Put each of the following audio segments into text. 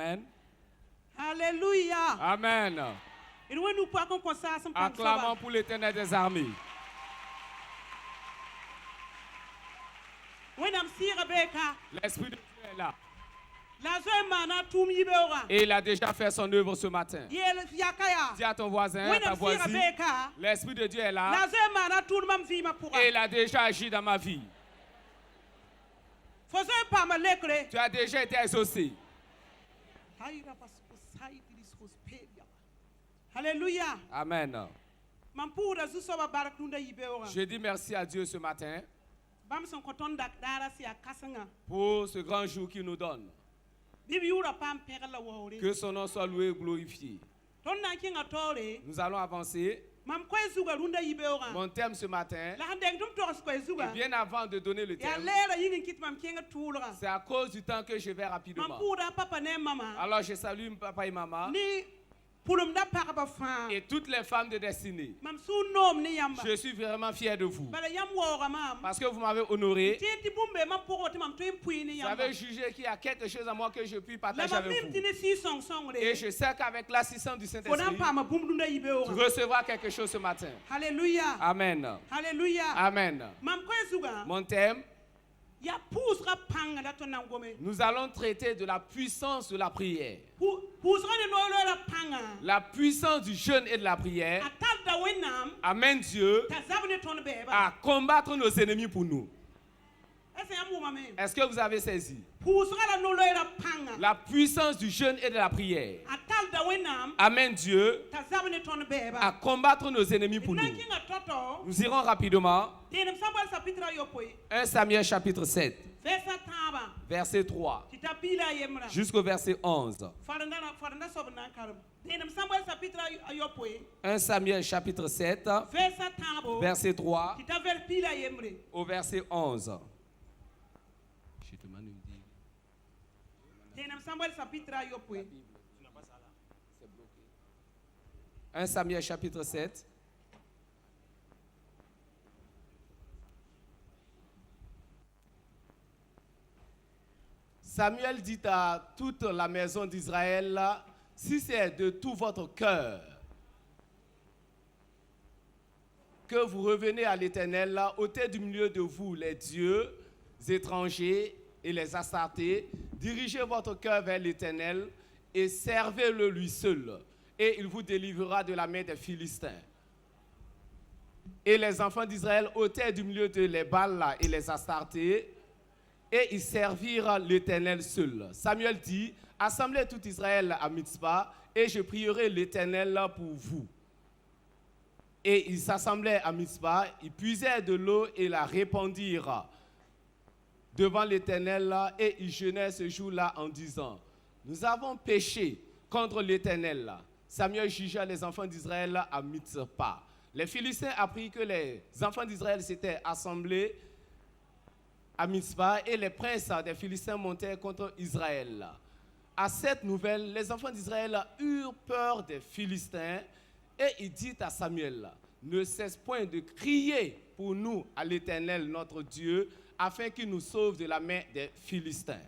Amen. Alléluia. Amen. Et nous nous pouvons comme ça. Acclamons pour l'Éternel des armées. L'Esprit de Dieu est là. Et il a déjà fait son œuvre ce matin. Dis à ton voisin, à ta voisine, l'Esprit de Dieu est là. Et il a déjà agi dans ma vie. Tu as déjà été exaucé. Alléluia. Amen. Je dis merci à Dieu ce matin pour ce grand jour qu'il nous donne. Que son nom soit loué et glorifié. Nous allons avancer. Mon thème ce matin, et bien avant de donner le thème, c'est à cause du temps que je vais rapidement. Alors je salue papa et maman et toutes les femmes de destinée. Je suis vraiment fier de vous parce que vous m'avez honoré. Vous avez jugé qu'il y a quelque chose à moi que je puis partager avec vous. Et je sais qu'avec l'assistance du Saint-Esprit, tu recevras quelque chose ce matin. Alléluia. Amen. Alléluia. Amen. Mon thème, nous allons traiter de la puissance de la prière. La puissance du jeûne et de la prière amène Dieu à combattre nos ennemis pour nous. Est-ce que vous avez saisi? La puissance du jeûne et de la prière amène Dieu à combattre nos ennemis pour nous. Nous irons rapidement. 1 Samuel chapitre 7, verset 3 jusqu'au verset 11. 1 Samuel chapitre 7, verset 3 au verset 11. 1 Samuel chapitre 7. Samuel dit à toute la maison d'Israël, si c'est de tout votre cœur que vous revenez à l'Éternel, ôtez du milieu de vous les dieux étrangers et les astartés, dirigez votre cœur vers l'Éternel et servez-le lui seul, et il vous délivrera de la main des Philistins. Et les enfants d'Israël ôtèrent du milieu de les Baals et les astartés, et ils servirent l'Éternel seul. Samuel dit, assemblez tout Israël à Mitzpah, et je prierai l'Éternel pour vous. Et ils s'assemblaient à Mitzpah, ils puisèrent de l'eau et la répandirent devant l'Éternel, et ils jeûnèrent ce jour-là en disant, nous avons péché contre l'Éternel. Samuel jugea les enfants d'Israël à Mitzpah. Les Philistins apprirent que les enfants d'Israël s'étaient assemblés à Mitzpah, et les princes des Philistins montèrent contre Israël. À cette nouvelle, les enfants d'Israël eurent peur des Philistins, et il dit à Samuel, ne cesse point de crier pour nous à l'Éternel notre Dieu, afin qu'il nous sauve de la main des Philistins.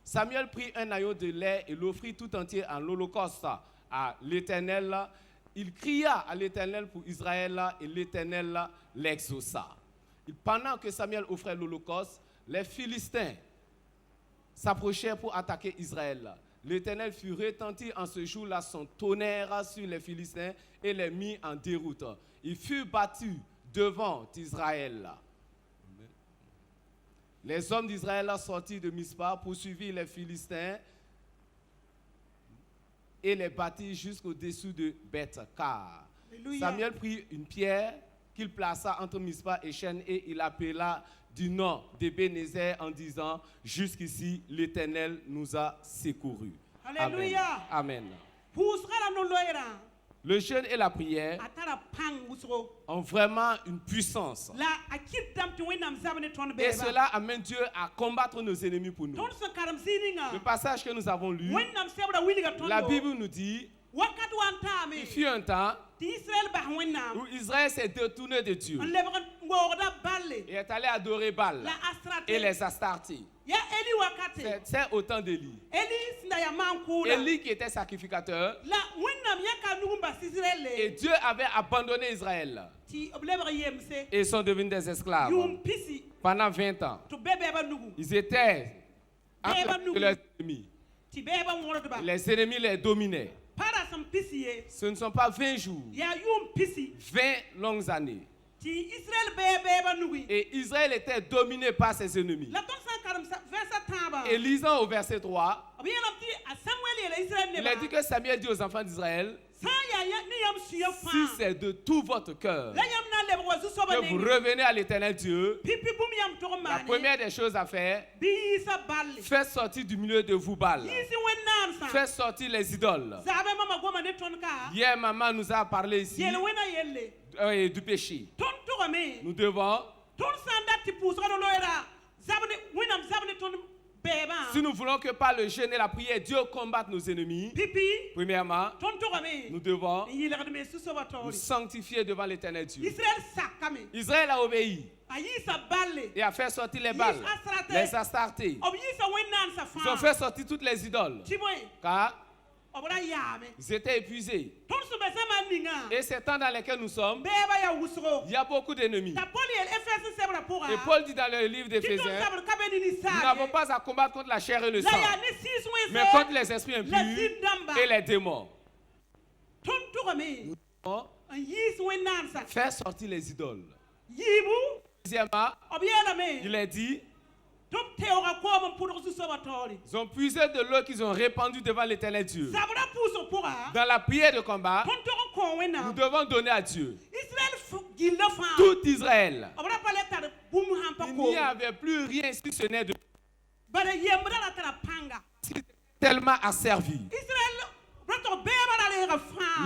Samuel prit un agneau de lait et l'offrit tout entier en holocauste à l'Éternel. Il cria à l'Éternel pour Israël, et l'Éternel l'exauça. Pendant que Samuel offrait l'holocauste, les Philistins s'approchèrent pour attaquer Israël. L'Éternel fut retenti en ce jour-là son tonnerre sur les Philistins et les mit en déroute. Il fut battu devant Israël. Les hommes d'Israël sortirent de Mitzpah, poursuivirent les Philistins et les battirent jusqu'au-dessous de Beth-Kar. Samuel prit une pierre qu'il plaça entre Mitzpah et Shen, et il appela du nom d'Ebenezer en disant, jusqu'ici l'Éternel nous a secourus. Alléluia. Amen. Le jeûne et la prière ont vraiment une puissance. Et cela amène Dieu à combattre nos ennemis pour nous. Le passage que nous avons lu, la Bible nous dit, wakat wan tame Il fut un temps ti Israël ba wennam où Israël s'est détourné de Dieu on lebra ngorda balle et est allé adorer Baal la astrate et les Astartés. ya Eli wakate C'est au temps d'Élie. Eli sinda ya mankuda Élie qui était sacrificateur la wennam ya ka nugumba Israël et Dieu avait abandonné Israël ti lebra yemse et ils sont devenus des esclaves yum pisi pendant 20 ans. to bebe ba nugu Ils étaient entre leurs ennemis. ti bebe ngorda ba Les ennemis les dominaient. para sam pisi ye Ce ne sont pas 20 jours, ya yum pisi 20 longues années. ti Israël bebe ba nugu Et Israël était dominé par ses ennemis. la ton san karam versa tamba Et lisant au verset 3, bien ti Samuel et Israël ne il a dit que Samuel dit aux enfants d'Israël, sa ya ni yam suya fa si c'est de tout votre cœur la yam na lebo wazu soba que vous revenez à l'Éternel Dieu, pipi bum yam to la mani première des choses à faire, bi sa balle faites sortir du milieu de vous Baal. yisi wennam sa Faites sortir les idoles. zabe mama goma ne ton ka Hier, maman nous a parlé ici yele wena yelle du péché. ton to me Nous devons, ton sanda ti pousse no loera zabne wennam zabne ton beba si nous voulons que par le jeûne et la prière, Dieu combatte nos ennemis, pipi premièrement, ton to me nous devons yele de me su soba nous tori sanctifier devant l'Éternel Dieu. Israël sakame Israël a obéi ayi sa balle et a fait sortir les Baals, les Astartés. ob yi sa wennam sa Ils ont fa fait sortir toutes les idoles, ti boy car obra yame ils étaient épuisés. ton su be sama ninga Et ces temps dans lesquels nous sommes, beba ya wusro il y a beaucoup d'ennemis. ta poli el efes sebra pour Et Paul dit dans le livre d'Éphésiens, nous n'avons pas à combattre contre la chair et le sang, mais contre les esprits impurs et les démons. Nous devons faire sortir les idoles. Deuxièmement, il est dit, ils ont puisé de l'eau qu'ils ont répandue devant l'Éternel Dieu. Dans la prière de combat, nous devons donner à Dieu. Tout Israël, il n'y avait plus rien si ce n'est de tellement asservi.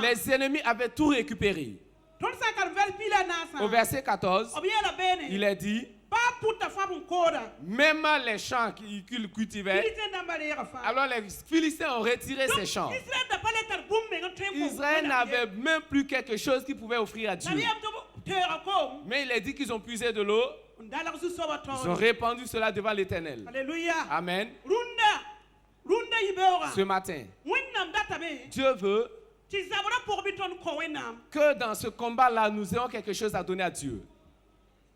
Les ennemis avaient tout récupéré. Au verset 14, il est dit, même les champs qu'ils cultivaient, alors les Philistins ont retiré ces champs. Israël n'avait même plus quelque chose qu'ils pouvaient offrir à Dieu. Mais il est dit qu'ils ont puisé de l'eau, ils ont répandu cela devant l'Éternel. Alléluia. Amen. Runda yibera. Ce matin, Wennam databe. Dieu veut Ti zabra pour biton ko wennam. que dans ce combat-là, nous ayons quelque chose à donner à Dieu.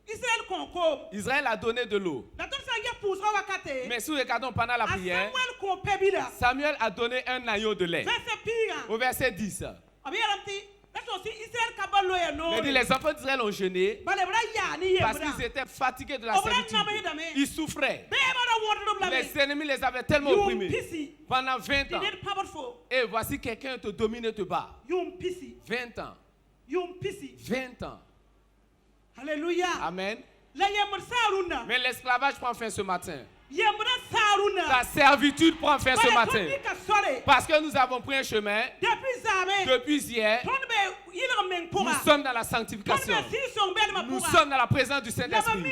Israël konko. Israël a donné de l'eau. La ton sa ya poussera wakate. Mais si nous regardons pendant la prière, Samuel ko pebila. Samuel a donné un agneau de lait. Verset pira. Au verset 10, Abiyaramti. Là aussi Israël kabalo ya no. il dit, les enfants d'Israël ont jeûné Bale bra ya ni parce yebra. qu'ils étaient fatigués de la servitude. Ils souffraient. Les ennemis les avaient tellement opprimés pendant 20 ans. Et voici quelqu'un te domine et te bat. 20 ans. 20 ans. Alléluia. Amen. La yemr saruna. Mais l'esclavage prend fin ce matin. Yemra saruna. La servitude prend fin ce matin. Parce que nous avons pris un chemin depuis hier. Nous sommes dans la sanctification. Nous sommes dans la présence du Saint-Esprit.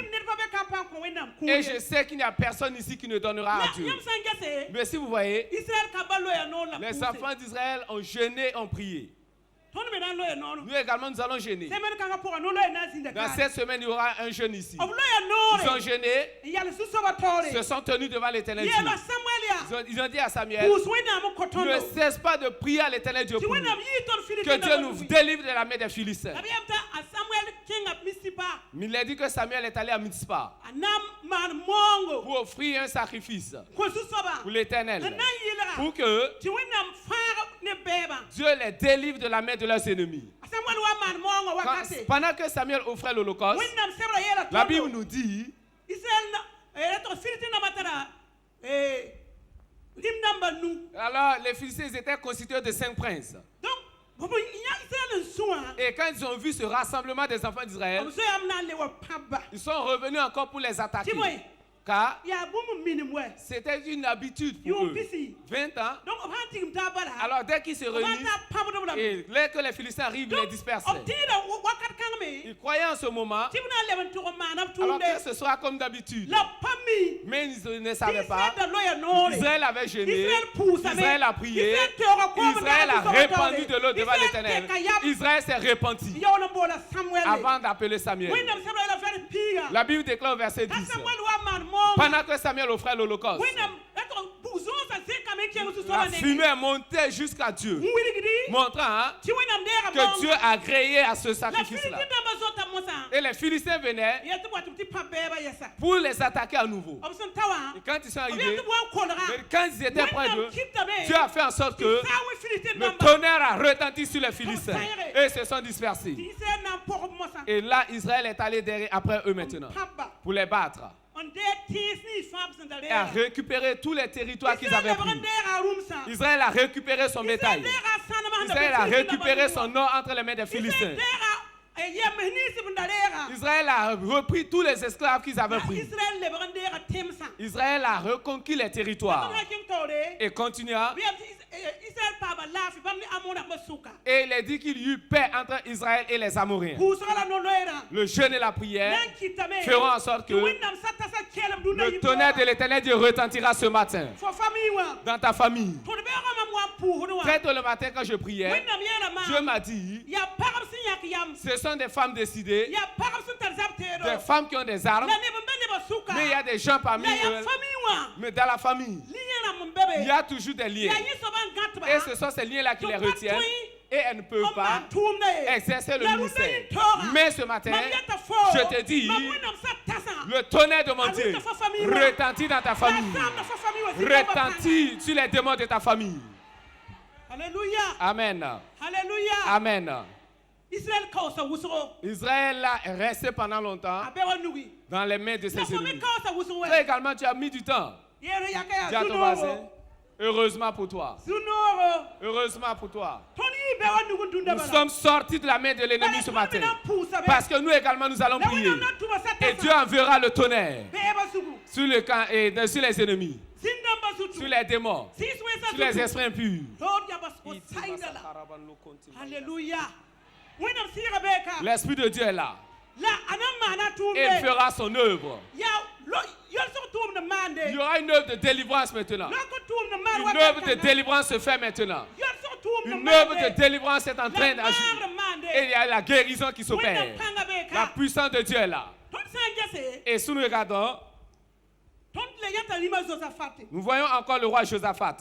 Et je sais qu'il n'y a personne ici qui ne donnera à Dieu. Mais si vous voyez, les enfants d'Israël ont jeûné, ont prié. Nous également, nous allons jeûner. Dans cette semaine, il y aura un jeûne ici. Ils ont jeûné, se sont tenus devant l'Éternel Dieu. Ils ont dit à Samuel, ne cesse pas de prier à l'Éternel Dieu pour nous. Que Dieu nous délivre de la main des Philistins. Mais il a dit que Samuel est allé à Mitzpah pour offrir un sacrifice pour l'Éternel. Pour que Dieu les délivre de la main de leurs ennemis. Pendant que Samuel offrait l'Holocauste, la Bible nous dit alors les Philistins étaient constitués de 5 princes. Et quand ils ont vu ce rassemblement des enfants d'Israël, ils sont revenus encore pour les attaquer. car ya bum minim we c'était une habitude pour yo eux. bisi 20 ans. donc on va tigim ta bala Alors dès qu'ils se on va réunissent, ta pabdo bala et dès que les Philistins arrivent, ils les dispersaient. obtira wakat kangame Ils croyaient en ce moment, tibna leben to manam alors tunde que ce soit comme d'habitude. la pami Mais ils ne savaient pas. Israël da loya nore Israël avait jeûné, Israël poussa, Israël a prié, Israël te recommande, Israël a Israël répandu de l'eau devant Israël l'Éternel. te kayam. Israël s'est repenti yo no bola Samuel avant d'appeler Samuel. winam sabra la fer piga La Bible déclare au verset 10. Samuel wa man mom Pendant que Samuel offrait l'holocauste, winam eto buzo sa se kame kengu su la sola ne fumée montait jusqu'à Dieu, wili gidi montrant hein, ti winam dera que Dieu a créé à ce la sacrifice-là. Philippe damba zota mosa Et les Philistins venaient yetu watu ti pabeba yesa pour les attaquer à nouveau. obson tawa Et quand ils sont arrivés, yetu wa kolra quand ils étaient près d'eux, Dieu a fait en sorte que sawe Philippe le damba tonnerre a retenti sur les Philistins et se sont dispersés. ti se na poko mosa Et là, Israël est allé derrière, après eux maintenant pabba pour les battre on de tisni fabs et a ndalera récupéré tous les territoires qu'ils avaient pris. Israël Israël a récupéré son bétail. Israël a récupéré son or entre les mains des Philistins. Israël a repris tous les esclaves qu'ils avaient pris. Israël a reconquis les territoires et continua. Et il est dit qu'il y eut paix entre Israël et les Amoréens. Le jeûne et la prière feront en sorte que le tonnerre de l'Éternel Dieu retentira ce matin dans ta famille. Très tôt le matin quand je priais, Dieu m'a dit, ce sont des femmes décidées, des femmes qui ont des armes, mais il y a des gens parmi eux, mais dans la famille, il y a toujours des liens. Et ce sont ces liens-là qui les retiennent. Et elles ne peuvent pas exercer le ministère. Mais ce matin, je te dis, le tonnerre de mon Dieu retentit dans ta famille. Retentit sur les démons de ta famille. Alléluia. Amen. Alléluia. Amen. Israël est resté pendant longtemps dans les mains de ses ennemis. Toi également, tu as mis du temps. Dis à ton voisin, heureusement pour toi. Heureusement pour toi. Nous sommes sortis de la main de l'ennemi ce matin. Parce que nous également, nous allons prier. Et Dieu enverra le tonnerre sur le camp et sur les ennemis, sur les démons, sur les esprits impurs. Alléluia. L'Esprit de Dieu est là. Et il fera son œuvre. Il y aura une œuvre de délivrance maintenant. Une œuvre de délivrance se fait maintenant. Une œuvre de délivrance est en train d'agir. Et il y a la guérison qui s'opère. La puissance de Dieu est là. Et si nous regardons, nous voyons encore le roi Josaphat.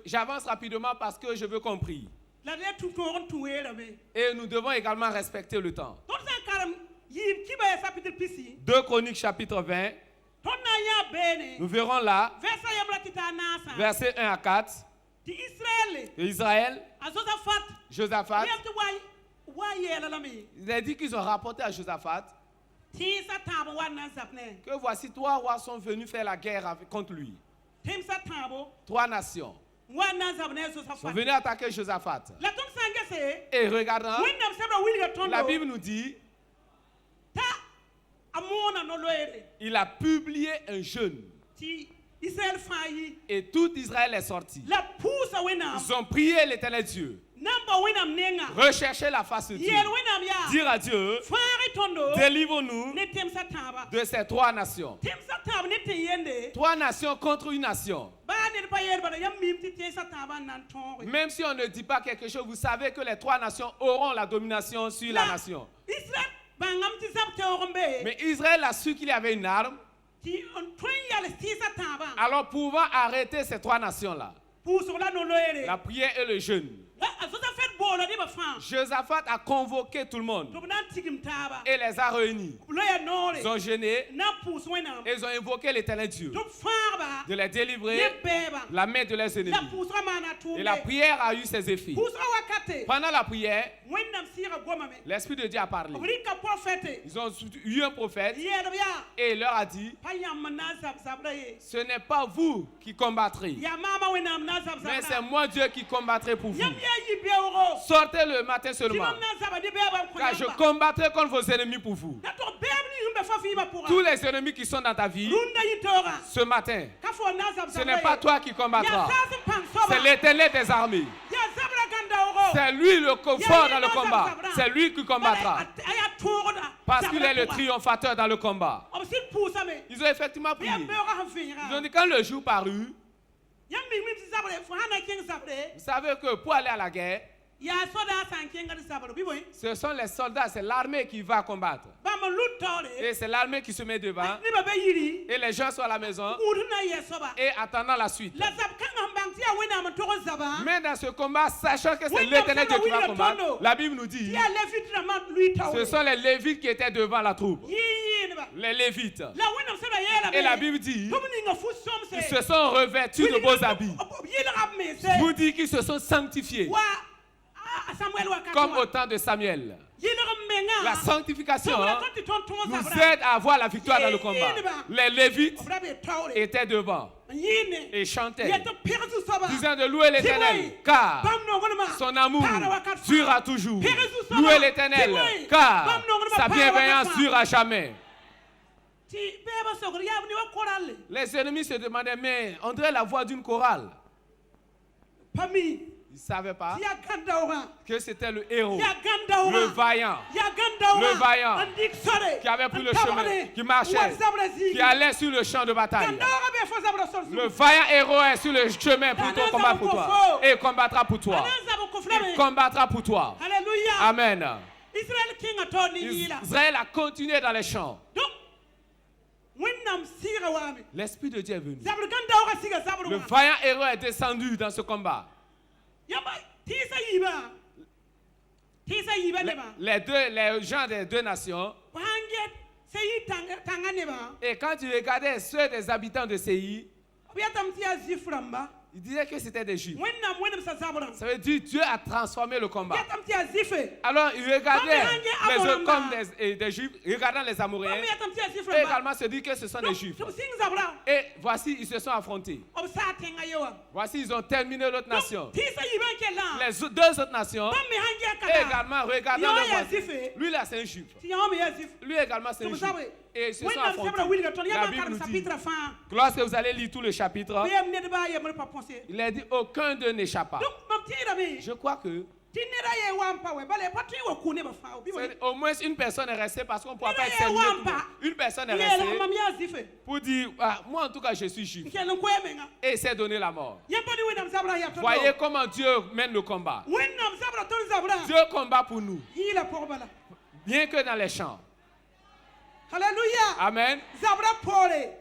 J'avance rapidement parce que je veux qu'on prie. Et nous devons également respecter le temps. 2 Chroniques chapitre 20. Nous verrons là, versets 1 à 4. Israël, Josaphat, il a dit qu'ils ont rapporté à Josaphat que voici 3 rois sont venus faire la guerre contre lui. 3 nations sont venus attaquer Josaphat. Et regardons, la Bible nous dit, il a publié un jeûne. Et tout Israël est sorti. Ils ont prié l'Éternel Dieu. Rechercher la face de Dieu. Dire à Dieu, délivre-nous de ces 3 nations. 3 nations contre une nation. Même si on ne dit pas quelque chose, vous savez que les 3 nations auront la domination sur la nation. Mais Israël a su qu'il y avait une arme. Alors pouvant arrêter ces 3 nations-là, la prière et le jeûne, Josaphat a convoqué tout le monde et les a réunis. Ils ont jeûné et ils ont invoqué l'Éternel Dieu de les délivrer la main de leurs ennemis. Et la prière a eu ses effets. fete. Pendant la prière, Wennam sira goma me. l'Esprit de Dieu a parlé. Obrika prophète. Ils ont eu un prophète Yerbia. et il leur a dit, Payam manazab zabraye. ce n'est pas vous qui combattrez, Ya mama wennam nazab mais c'est zabraye. moi Dieu qui combattrai pour vous. Yam ya yibe oro. Sortez le matin seulement, Timam nazab de beba ko. car je combattrai contre vos ennemis pour vous. Nato bebni humbe fafi ba pour. Tous les ennemis qui sont dans ta vie, Runda yitora. ce matin, Kafo nazab ce n'est pas toi qui combattras, c'est C'est l'Éternel des armées. C'est lui le fort dans le combat. C'est lui qui combattra. Parce qu'il est le triomphateur dans le combat. Ils ont effectivement prié. Ils ont dit quand le jour parut, vous savez que pour aller à la guerre, ce sont les soldats, c'est l'armée qui va combattre. Et c'est l'armée qui se met devant. Et les gens sont à la maison et attendant la suite. Mais dans ce combat, sachant que c'est l'Éternel Dieu qui va combattre, la Bible nous dit, ce sont les Lévites qui étaient devant la troupe. Les Lévites. Et la Bible dit, ils se sont revêtus de beaux habits. Vous dites qu'ils se sont sanctifiés. Comme au temps de Samuel. La sanctification nous aide à avoir la victoire dans le combat. Les Lévites étaient devant et chantaient, disant de louer l'Éternel, car son amour durera toujours. Louez l'Éternel, car sa bienveillance dure à jamais. Les ennemis se demandaient, mais on dirait la voix d'une chorale. Ils ne savaient pas que c'était le héros, le vaillant, qui avait pris le chemin, qui marchait, qui allait sur le champ de bataille. Le vaillant héros est sur le chemin pour ton combat pour toi. Et il combattra pour toi. Il combattra pour toi. Amen. Israël a continué dans les champs. L'Esprit de Dieu est venu. Le vaillant héros est descendu dans ce combat. Les gens des deux nations, et quand tu regardais ceux des habitants de Séir, ils disaient que c'était des Juifs. Ça veut dire que Dieu a transformé le combat. Alors ils regardaient les autres comme des Juifs, regardant les Amoréens, et également se dit que ce sont des Juifs. Et voici, ils se sont affrontés. Voici, ils ont terminé l'autre nation. Les deux autres nations, et également regardant le voisin. Lui là, c'est un Juif. Lui également, c'est un Juif. Et ils se sont affrontés. La Bible nous dit, lorsque vous allez lire tout le chapitre, il a dit aucun d'eux n'échappa. Je crois que au moins une personne est restée parce qu'on ne pourra pas exterminer tout le monde. Une personne est restée pour dire, ah, moi en tout cas je suis juif. Et il s'est donné la mort. Voyez comment Dieu mène le combat. Dieu combat pour nous. Bien que dans les champs. Alléluia. Amen.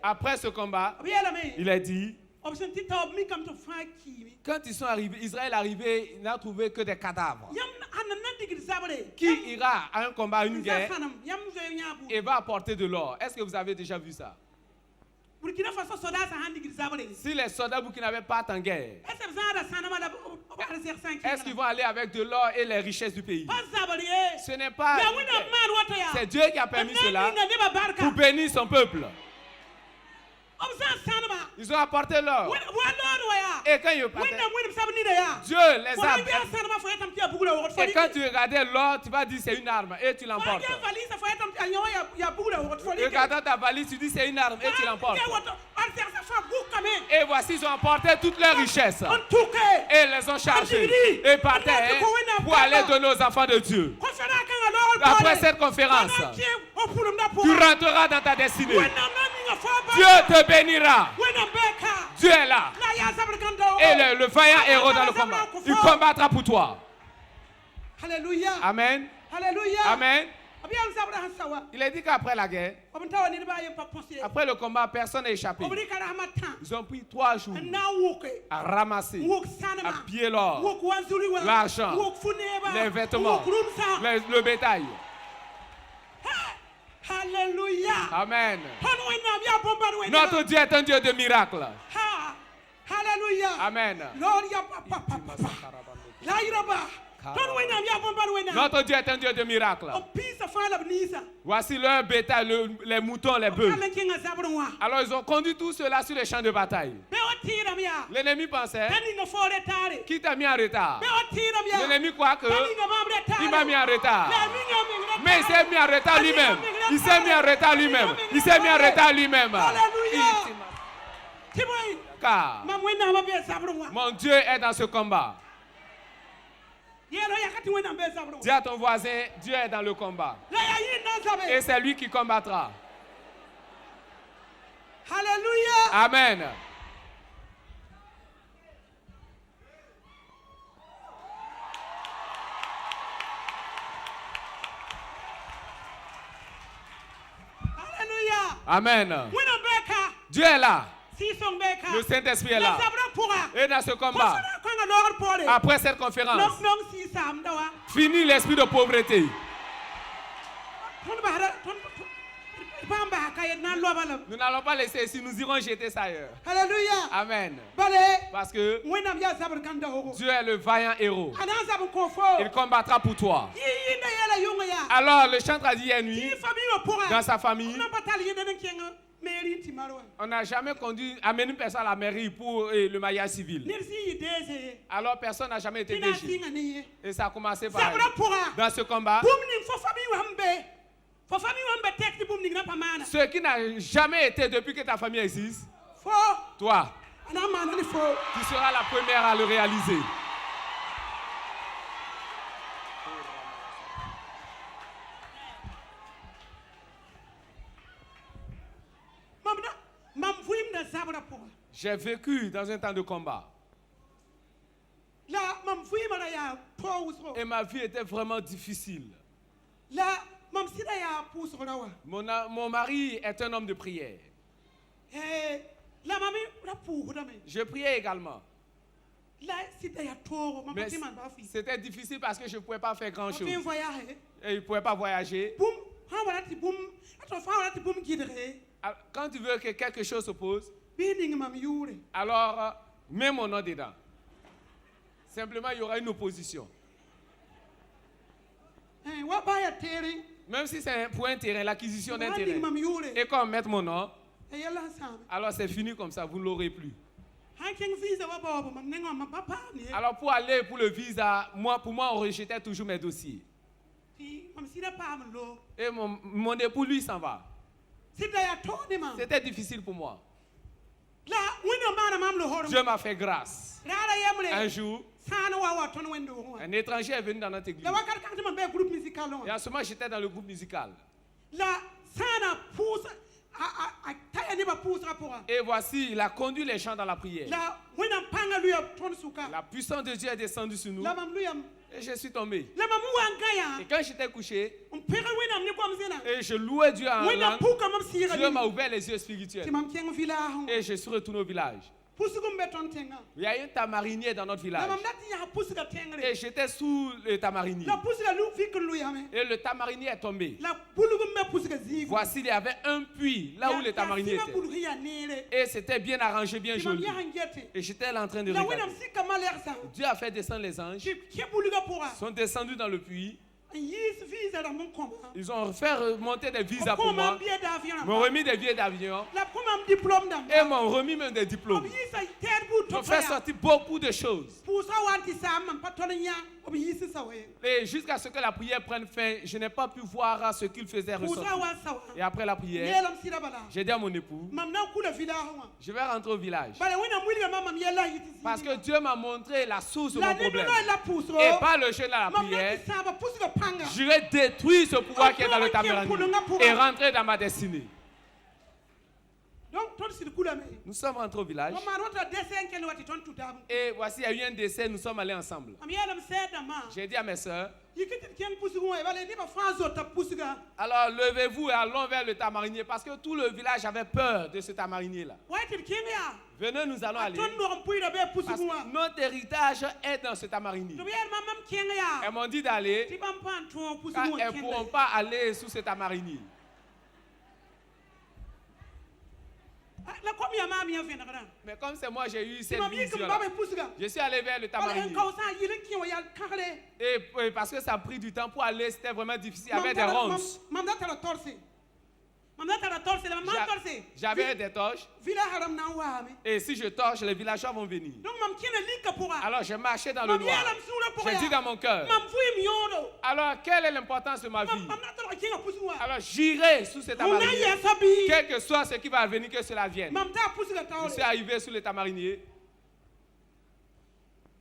Après ce combat, il a dit, quand ils sont arrivés, Israël est arrivé, il n'a trouvé que des cadavres. Qui ira à un combat, à une guerre, et va apporter de l'or? Est-ce que vous avez déjà vu ça? Si les soldats burkinabés partent en guerre, est-ce qu'ils vont aller avec de l'or et les richesses du pays? Ce n'est pas... C'est Dieu qui a permis cela pour bénir son peuple. Ils ont apporté l'or. Et quand ils partaient, Dieu les a... Et quand tu regardais l'or, tu vas dire c'est une arme et tu l'emportes. Regardant ta valise, tu dis c'est une arme et tu l'emportes. Et voici, ils ont emporté toutes leurs richesses. Et les ont chargées. Et partaient pour aller donner aux enfants de Dieu. Après cette conférence, tu rentreras dans ta destinée. Dieu te bénira. Dieu est là. Et le vaillant héros dans le combat, il combattra pour toi. Alléluia. Amen. Alléluia. Amen. Il a dit qu'après la guerre, après le combat, personne n'a échappé. Ils ont pris 3 jours à ramasser, à piller l'or, l'argent, les vêtements, le bétail. Alléluia. Amen. Notre Dieu est un Dieu de miracles. Alléluia. Amen. ton wenam ya bon ban wenam Notre Dieu est un Dieu de miracles. o pisa fa la nisa Voici leur bétail, les moutons, les bœufs. ala kinga zabron wa Alors ils ont conduit tout cela sur les champs de bataille. be o tiram ya L'ennemi pensait, tani nga fore tare qui t'a mis en retard? be o tiram ya L'ennemi croit que tani nga mamre tare il m'a mis en retard. la mi nga mi Mais il s'est mis en retard lui-même. Il s'est mis en retard lui-même. Il s'est mis en retard lui-même. Alléluia. tiboy Car mam wenam be zabron wa mon Dieu est dans ce combat. yelo yakati wenam be zabron Dis à ton voisin, Dieu est dans le combat. la ya yin na zabe Et c'est lui qui combattra. Alléluia. Amen. Alléluia. Amen. Wenam beka Dieu est là. si son beka Le Saint-Esprit est la là. zabron pourra Et dans ce combat, ko nga lor pore après cette conférence, non si sam dawa fini l'esprit de pauvreté. ton bahara ton pamba kayet nan lobalam Nous n'allons pas laisser ici, nous irons jeter ça ailleurs. Alléluia. Amen. Bale Parce que wenam ya zabron kanda hogo Dieu est le vaillant héros. ana zabron ko fo Il combattra pour toi. yi na yela yunga ya Alors le chantre a dit hier nuit, yi famille o pourra dans sa famille, na batal yeden kenga mairie timaro on n'a jamais amené une personne à la mairie pour le mariage civil. nirsi yi deze Alors personne n'a jamais été tina déchu. tinga ni Et ça a commencé par zabron pourra dans ce combat. bumni fo famille wambe fo famille wambe tek bumni na pamana Ce qui n'a jamais été depuis que ta famille existe, fo toi, ana mana ni fo tu seras la première à le réaliser. mam fuim da zabra pourra J'ai vécu dans un temps de combat. la mam fuim ala ya po usro Et ma vie était vraiment difficile. la mam sida ya pusro rawa Mon mari est un homme de prière. la mami la pour da me Je priais également. la sida ya toro mam Mais timan ba fi c'était difficile parce que je ne pouvais pas faire grand chose. fin voyage Et il ne pouvait pas voyager. boum ha wala ti boum ato fa wala ti boum gidre Quand tu veux que quelque chose se pose, binding mam yure alors mets mon nom dedans. Simplement, il y aura une opposition. wa ba ya tere Même si c'est pour un terrain, l'acquisition d'un binding terrain. mam yure Et quand on met mon nom, yalla sam alors c'est fini comme ça, vous ne l'aurez plus. hanking visa wa bobo mam nengo mam papa ni Alors pour aller pour le visa, pour moi, on rejetait toujours mes dossiers. ti mam sida pam lo Et mon époux, lui, s'en va. sida ya to ni mam C'était difficile pour moi. la wina mana mam lo horo Dieu m'a fait grâce. rara yemre Un jour, sana wa ton wendo wa un étranger est venu dans notre église. la wakar kan man be groupe musical Et en ce moment, j'étais dans le groupe musical. la sana pousse a taya ni ba pousse rapport Et voici, il a conduit les chants dans la prière. la wina panga lui ton suka La puissance de Dieu est descendue sur nous. la mam lui am Et je suis tombé. la mam wanga Et quand j'étais couché, on pere wina ni kom zina et je louais Dieu en wina langue, puka mam sira Dieu m'a ni ouvert les yeux ti spirituels. mam keng villa Et je suis retourné au village. pousse gum beton tenga Il y a un tamarinier dans notre la village. mam lati ya pousse ga tengre Et j'étais sous le tamarinier. la pousse la lu fik lu yame Et le tamarinier est tombé. la bulu gum be pousse ga zigo Voici, il y avait un puits là où le tamarinier était. bulu ya nere Et c'était bien arrangé, bien ti mam joli. ya hangete Et j'étais là en train de la wina regarder. sika maler sa Dieu a fait descendre les anges. ti ke bulu ga pourra Ils sont descendus dans le puits. yis visa la mon combat Ils ont fait remonter des visas pour comme un moi. billet d'avion M'ont remis des billets d'avion. la comme un diplôme d'am Et m'ont remis même des comme diplômes. yisa terre bout Ils ont to fait sortir beaucoup de choses. pour ça wanti sam pas tonya comme yisi sa we Et jusqu'à ce que la prière prenne fin, je n'ai pas pu voir ce qu'il faisait pour ça ressortir. wa sa Et après la prière, yelam sira bala j'ai dit à mon époux, mam na kula villa hawa je vais rentrer au village. bala wina mwili mama yella yiti Parce que Dieu m'a montré la source de la mon problème. la pousse Et par le jeûne à la mam prière, na sa ba pousse ga panga j'irai détruire ce pouvoir qui est dans le tabernacle et rentrer dans ma destinée. donc ton sir kula me Nous sommes rentrés au village. mam ma rota dessin ken wati ton tutam Et voici, il y a eu un décès, nous sommes allés ensemble. am yelam seda ma J'ai dit à mes sœurs, yikiti ken pousse go e bala ni ba franzo ta pousse ga alors levez-vous et allons vers le tamarinier parce que tout le village avait peur de ce tamarinier-là. wati kimia Venez, nous allons aller. ton do puira be pousse Parce go que notre héritage est dans ce tamarinier. to yel mamam kenga Elles m'ont dit d'aller, ti bam pan ton pousse car go elles ne pourront pas aller sous ce tamarinier. La comme ya mami ya vena kana. Mais comme c'est moi, j'ai eu cette Mam yi kum vision. baba pusuga. Je suis allé vers le Wala en tamarinier. kausa yilen ki wa yal kakale. Et parce que ça a pris du temps pour aller, c'était vraiment difficile. Il y avait des ronces. Mam da tala torse. Mam da tala torse, mam torse. J'avais des torches. Vila haram na wa me. Et si je torche, les villageois vont venir. Donc mam kina lika pourra. Alors je marchais dans le noir. J'ai dit dans mon cœur. Mam fui mi yodo. Alors quelle est l'importance de ma vie? Mam na tala kinga pusuga. Alors j'irai sous cet Una tamarinier. ya sabi. Quel que soit ce qui va venir, que cela vienne. Mam ta pusuga Je tawle. suis arrivé sous le tamarinier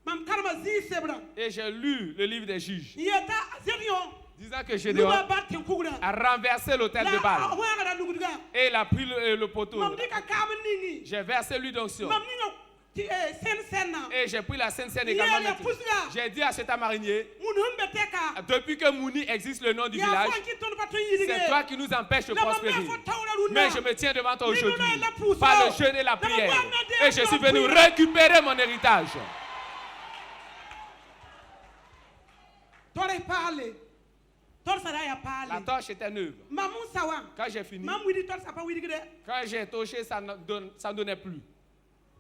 Mam karma zi sebra. et j'ai lu le livre des juges, Yata zerion. disant que Gédéon Luba batte kugura. a renversé l'autel de Baal wa ngara luguduga. et il a pris le poteau. Mam dika kam nini. J'ai versé l'huile d'onction Mam ninga ti sen. et j'ai pris la Sainte Seine également. Ya maintenant. pusuga. J'ai dit à ce tamarinier, Mun humbe teka. depuis que Mouni existe le nom du Ya village, fanki ton pato yidige. c'est toi qui nous empêches de La mam prospérer. fo tawla luna. Mais je me tiens devant toi aujourd'hui Luna la pousse. par le jeûne et la prière. Luna Et je suis venu prière. récupérer mon héritage. Tore parle. Tor sada ya La parle. torche était neuve. Mamun sawa. Quand j'ai fini, Mam widi tor sa pa widi gede. quand j'ai touché, ça ne donnait plus.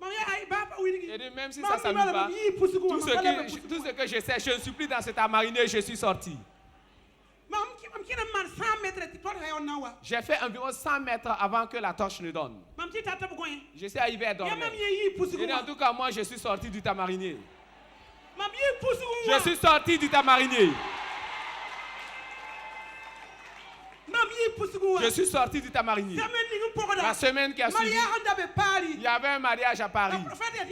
Mam ya ay ba pa widi Et gede. dit, même si ça ne s'amuse pas, tout ce que je sais, je ne suis plus dans cet tamarinier, je suis sorti. Mam kina man 100 mètres ti tor ha nawa. J'ai fait environ 100 mètres avant que la torche ne donne. Mam ti tata bu koy. Je suis arrivé à Ya dormir. mam ye yi pusugu. Et dit, en tout cas, moi, je suis sorti du tamarinier. Mam yi pusugu. Je suis sorti du tamarinier. Mam yi pusugu. Je suis sorti du tamarinier. Semaine ni ngu pokoda. La semaine qui a suivi, Maria anda be pari. il y avait un mariage à Paris. Le prophète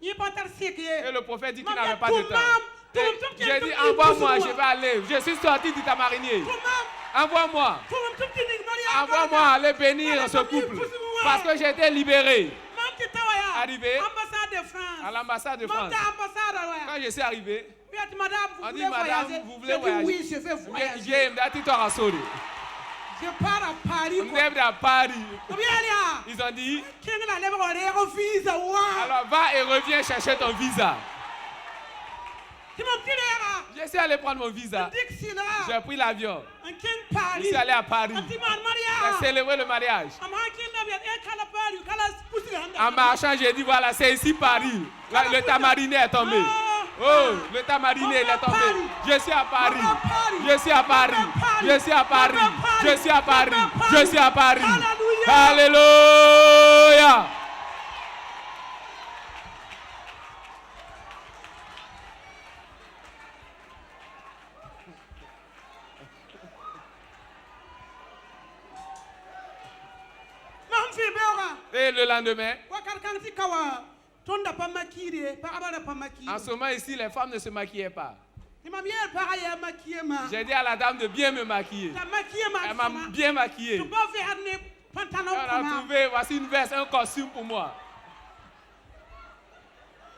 yi patar seke. Et le prophète dit qu'il Maman, n'avait pas de tout temps. mam, Et j'ai dit, envoie-moi, je vais aller. Je suis sorti du tamarinier. Envoie-moi. Envoie-moi aller bénir ce couple. Parce que j'ai été libéré. Arrivé à l'ambassade de France. Quand je suis arrivé, on dit, madame, vous voulez voyager? Oui, je vais voyager. J'ai un petit torasori. Je pars à Paris. On est à Paris. Combien il y a? Ils ont dit, Quel est le visa? alors va et reviens chercher ton visa. Je suis allé prendre mon visa. J'ai pris l'avion. Je suis allé à Paris. J'ai célébré le mariage. En marchant, j'ai dit, voilà, c'est ici Paris. Là, le tamarinier est tombé. Oh, le tamarinier, il est tombé. Je suis à Paris. Je suis à Paris. Je suis à Paris. Je suis à Paris. Je suis à Paris. Alléluia. Et le lendemain, en ce moment ici, les femmes ne se maquillaient pas. J'ai dit à la dame de bien me maquiller. Elle m'a bien maquillée. Elle a trouvé, voici une veste, un costume pour moi.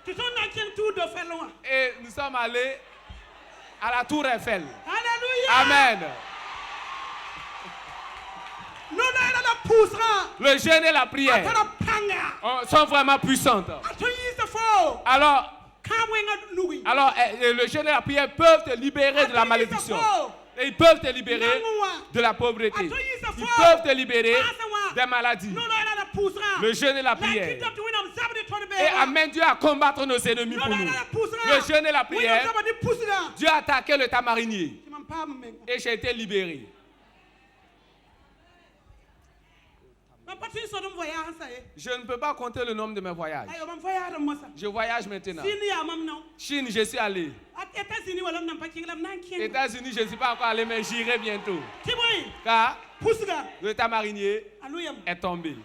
Et nous sommes allés à la tour Eiffel. Amen. Le jeûne et la prière sont vraiment puissantes. Alors, le jeûne et la prière peuvent te libérer de la malédiction. Et ils peuvent te libérer de la pauvreté. Ils peuvent te libérer des maladies. Le jeûne et la prière. Et amène Dieu à combattre nos ennemis pour nous. Le jeûne et la prière, Dieu a attaqué le tamarinier. Et j'ai été libéré. Je ne peux pas compter le nombre de mes voyages. Je voyage maintenant. Chine, je suis allé. États-Unis, je ne suis pas encore allé, mais j'irai bientôt. Car le tamarinier est tombé.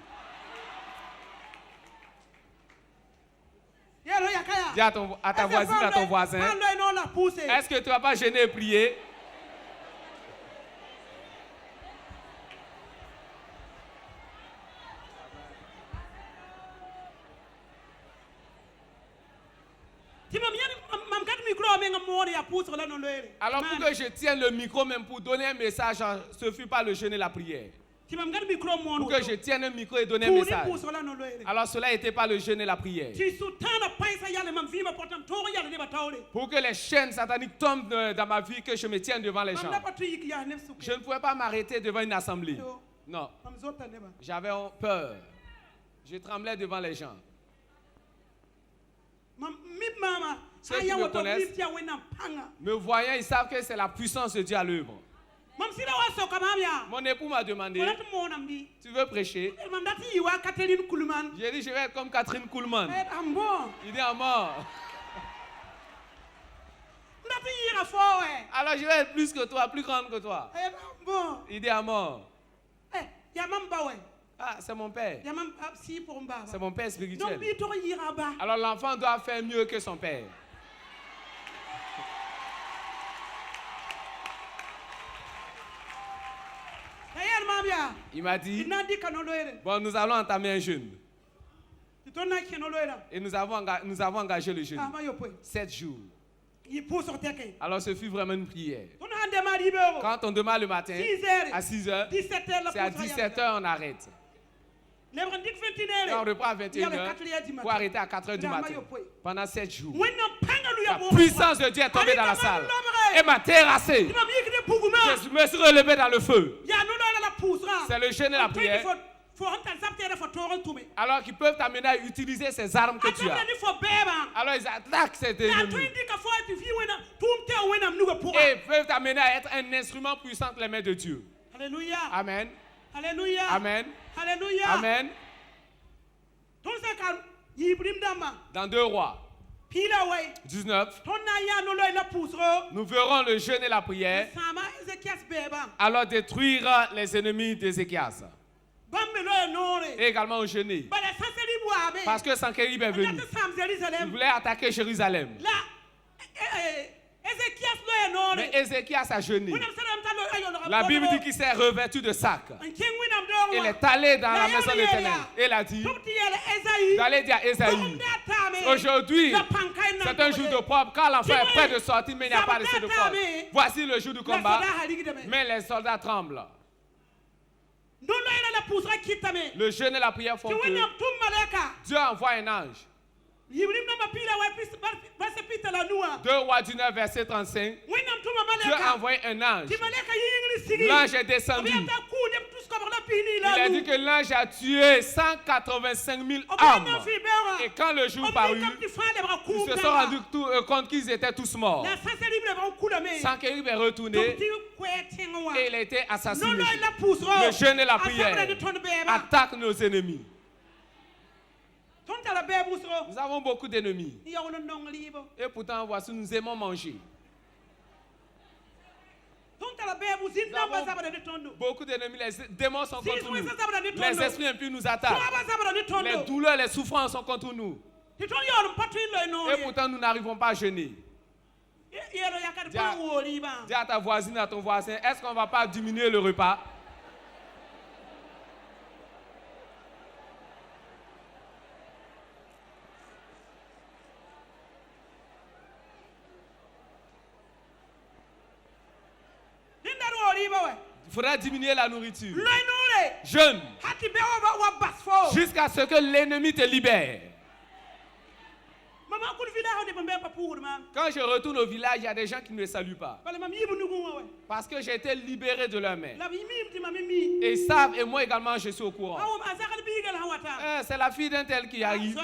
Dis à ta voisine, à ton voisin, est-ce que tu ne vas pas gêner et prier? Alors pour que je tienne le micro même pour donner un message, ce ne fut pas le jeûne et la prière. Pour que je tienne un micro et donner un message. Alors cela n'était pas le jeûne et la prière. Pour que les chaînes sataniques tombent dans ma vie, que je me tienne devant les gens. Je ne pouvais pas m'arrêter devant une assemblée. Non. J'avais peur. Je tremblais devant les gens. Mi mama. Ceux qui Aya me wato connaissent mi tia wena panga. Me voyant, ils savent que c'est la puissance de Dieu à l'œuvre. Mam sila waso kamamia. Mon époux m'a demandé, Wala tu mona mbi. tu veux prêcher? Mam dati yiwa Catherine Kuhlman. J'ai dit, je vais être comme Catherine Kuhlman. Ambo. Il dit à mort. Dati yira fo Alors je vais être plus que toi, plus grande que toi. Ambo. Il dit à mort. Ya mamba we. Ah, c'est mon père. Ya mam si pour mba. C'est mon père Donc spirituel. bi to yira ba. Alors l'enfant doit faire mieux que son père. D'ailleurs mamia. Il m'a dit, Inandi kanoloere. bon, nous allons entamer un jeûne. Titona kanoloera. Et nous avons engagé le jeûne. Ama yopo. 7 jours. Il pousse sur teke. Alors ce fut vraiment une prière. On a démarré bero. Quand on démarre le matin, 6 heures. à 6 heures, 17 heures la c'est à pousse. 17 heures on arrête. Les brandiques 21 Et on heures. reprend à Il y 21 avait heures 4 heures du matin. pour arrêter à 4 heures du Ndama matin. yopo. Pendant 7 jours. Wena panga lu ya La bo. puissance de Dieu est tombée dans la salle et m'a terrassé. Imam yikide puguma. Je me suis relevé dans le feu. Ya no la pousse. C'est le jeûne et la prière. Faut hantal zaptere faut toron tume. Alors qu'ils peuvent t'amener à utiliser ces armes que tu as. Atone ni faut beba. Alors ils attaquent cet Na ennemi. twindi ka faut tu vi wena tumte wena mnuga pour. Et ils peuvent t'amener à être un instrument puissant dans les mains de Dieu. Alléluia. Amen. Alléluia. Amen. Alléluia. Amen. Ton sakal yibrim dama. Dans 2 Rois Pila way. 19, Ton na ya no la pousse. nous verrons le jeûne et la prière. Sama Ezekias beba. Alors détruire les ennemis d'Ézéchias. Bambe lo nore. Et également jeûner. Bala sanseli boabe. Parce que Sankerib est venu. Sam Il Jérusalem. voulait attaquer Jérusalem. Là, Ézéchias lo nore. Mais Ézéchias a jeûné. Winam salam talo ayo La Bible dit qu'il s'est revêtu de sac. Il est allé dans la maison de l'Éternel. Et il a dit d'aller dire à Ésaïe, aujourd'hui, c'est un jour de propre. Quand l'enfant est prêt de sortir, mais il n'y a pas de de propre. Voici le jour du combat. Mais les soldats tremblent. Le jeûne et la prière font que Dieu envoie un ange. 2 Rois 19, verset 35. Dieu a envoyé un ange. L'ange est descendu. Il a dit que l'ange a tué 185 000 hommes. Et quand le jour parut, ils se sont rendus compte qu'ils étaient tous morts. Sankerib est retourné et il a été assassiné. Le jeûne et la prière attaquent nos ennemis. Nous avons beaucoup d'ennemis. Et pourtant, voici, nous aimons manger. Nous avons beaucoup d'ennemis. Les démons sont contre nous. Les esprits impurs nous attaquent. Les douleurs, les souffrances sont contre nous. Et pourtant, nous n'arrivons pas à jeûner. Dis à ta voisine, à ton voisin, est-ce qu'on ne va pas diminuer le repas? Il faudra diminuer la nourriture. Jeûne. Jusqu'à ce que l'ennemi te libère. Quand je retourne au village, il y a des gens qui ne me saluent pas. Parce que j'ai été libéré de leur main. Et ils savent, et moi également, je suis au courant. C'est la fille d'un tel qui arrive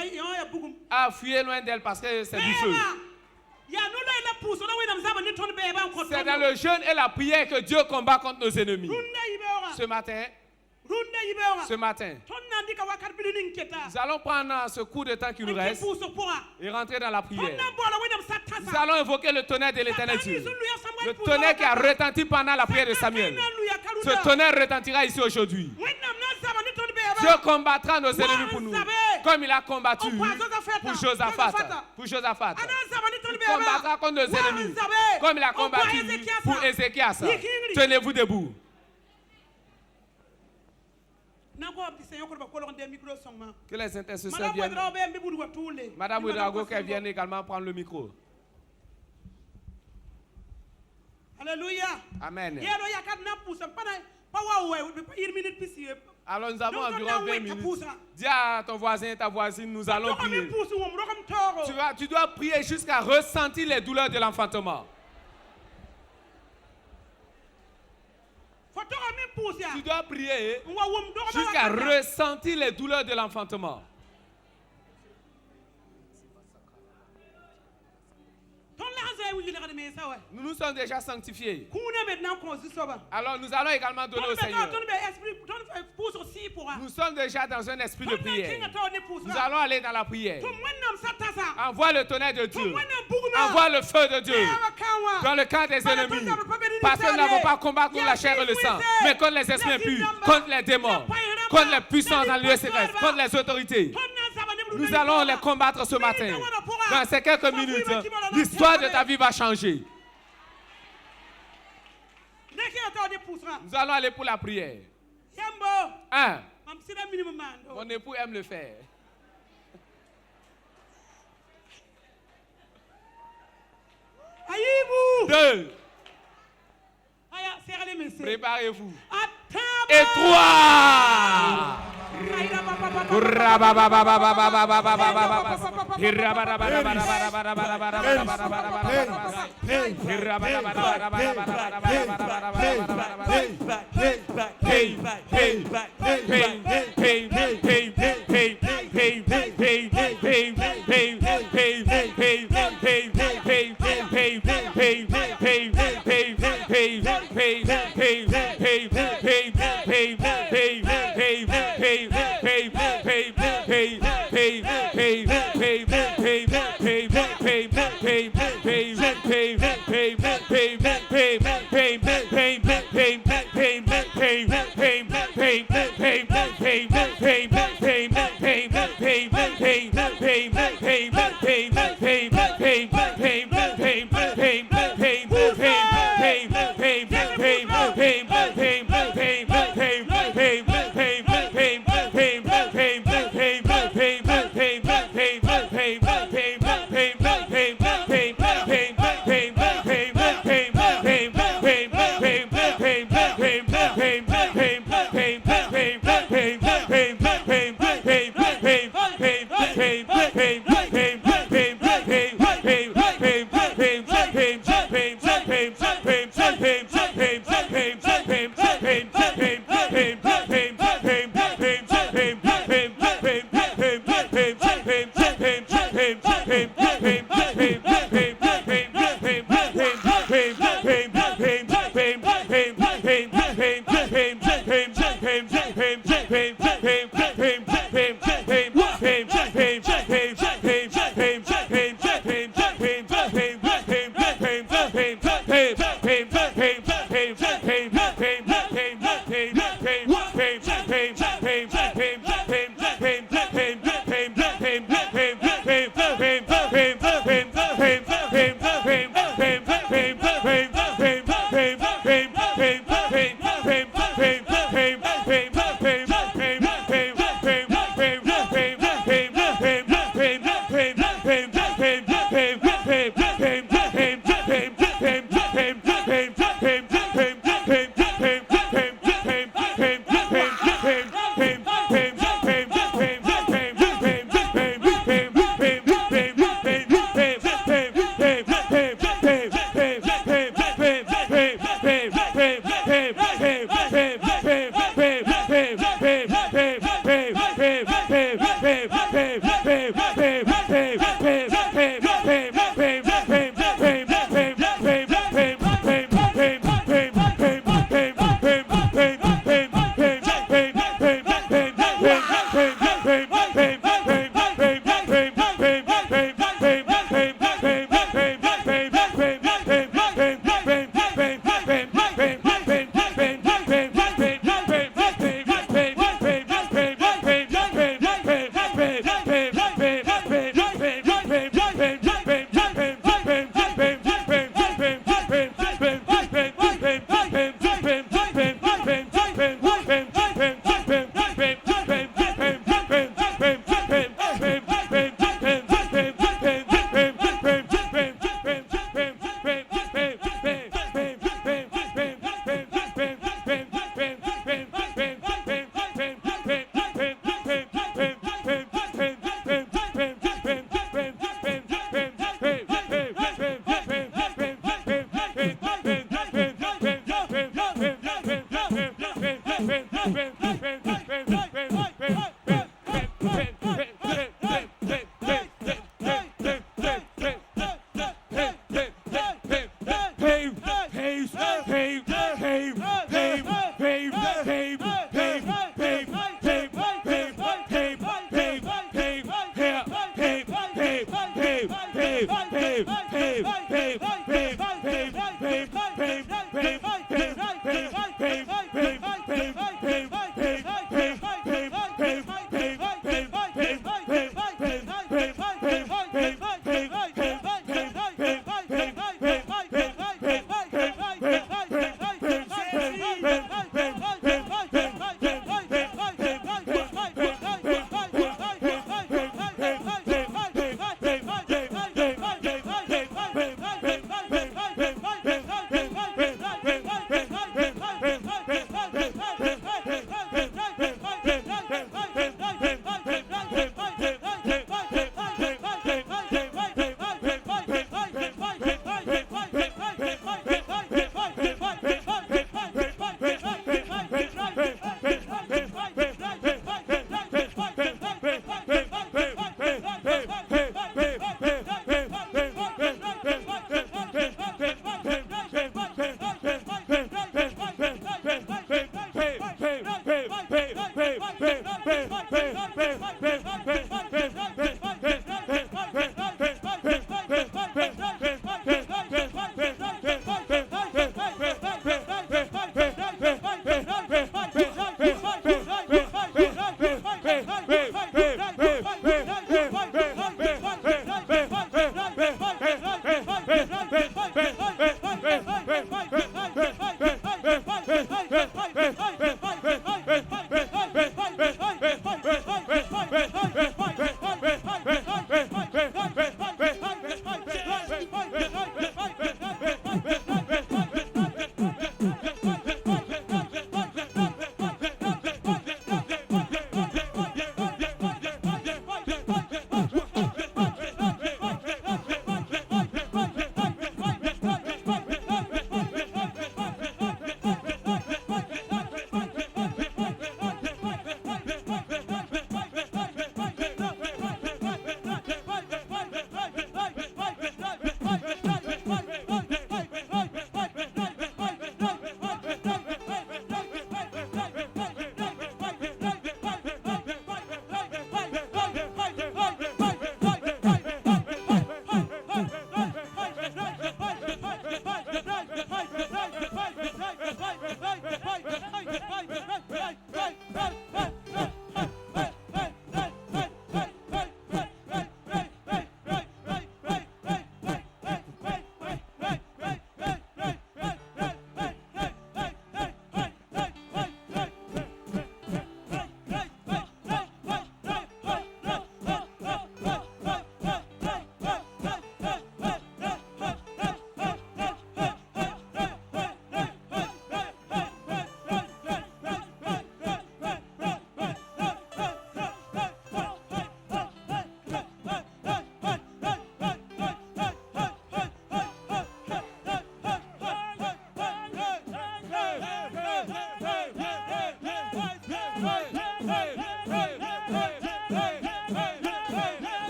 à fuir loin d'elle parce que c'est du feu. C'est dans le jeûne et la prière que Dieu combat contre nos ennemis. Ce matin, nous allons prendre ce coup de temps qui nous reste et rentrer dans la prière. Nous allons invoquer le tonnerre de l'Éternel Dieu. Le tonnerre qui a retenti pendant la prière de Samuel. Ce tonnerre retentira ici aujourd'hui. Dieu combattra nos ennemis pour nous, comme il a combattu pour Josaphat. Il combattra contre nos ennemis, comme il a combattu pour Ézéchias. Tenez-vous debout. Que les intercesseurs viennent. Madame Ouedraogo qu'elle vienne également prendre le micro. Alléluia. Amen. Alors nous avons environ 20 minutes. Dis à ton voisin et ta voisine, nous allons prier. Tu dois prier jusqu'à ressentir les douleurs de l'enfantement. Tu dois prier jusqu'à ressentir les douleurs de l'enfantement. Nous nous sommes déjà sanctifiés. Alors nous allons également donner au Seigneur. Nous sommes déjà dans un esprit de prière. Nous allons aller dans la prière. Envoie le tonnerre de Dieu. Envoie le feu de Dieu dans le camp des ennemis. Parce que nous n'avons pas combattu contre la chair et le sang, mais contre les esprits impurs, contre les démons, contre les puissances dans le lieu céleste, contre les autorités. Nous allons les combattre ce matin. Dans ces quelques minutes, l'histoire de ta vie va changer. Nous allons aller pour la prière. Un, mon époux aime le faire. Deux, préparez-vous. Et trois.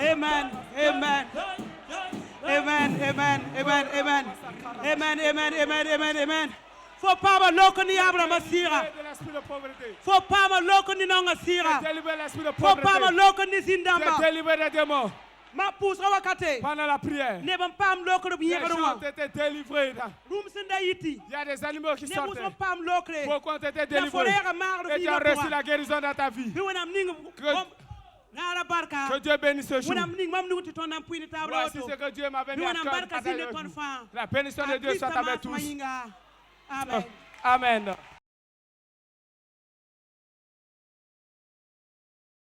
Amen. Amen. Amen. Amen. Amen. Amen. Amen. Amen. Amen. Amen. Amen. Faut pas me loco ni abra masira. Faut pas me loco ni nonga sira. Faut pas me loco ni zindamba. Délivrer des démons. Ma pousse wakate. Pendant la prière. Ne bam pam loco de Les bien gens ont été délivrés. Room senda yiti. Il y a des animaux qui Ne sortent. bam pam loco. Pourquoi ont été La délivrés? folère marre Et tu as reçu la guérison dans ta vie. Que Dieu bénisse ce jour. Voici ce que Dieu m'avait mis à cœur. La bénédiction de Dieu soit avec tous. Amen. Amen.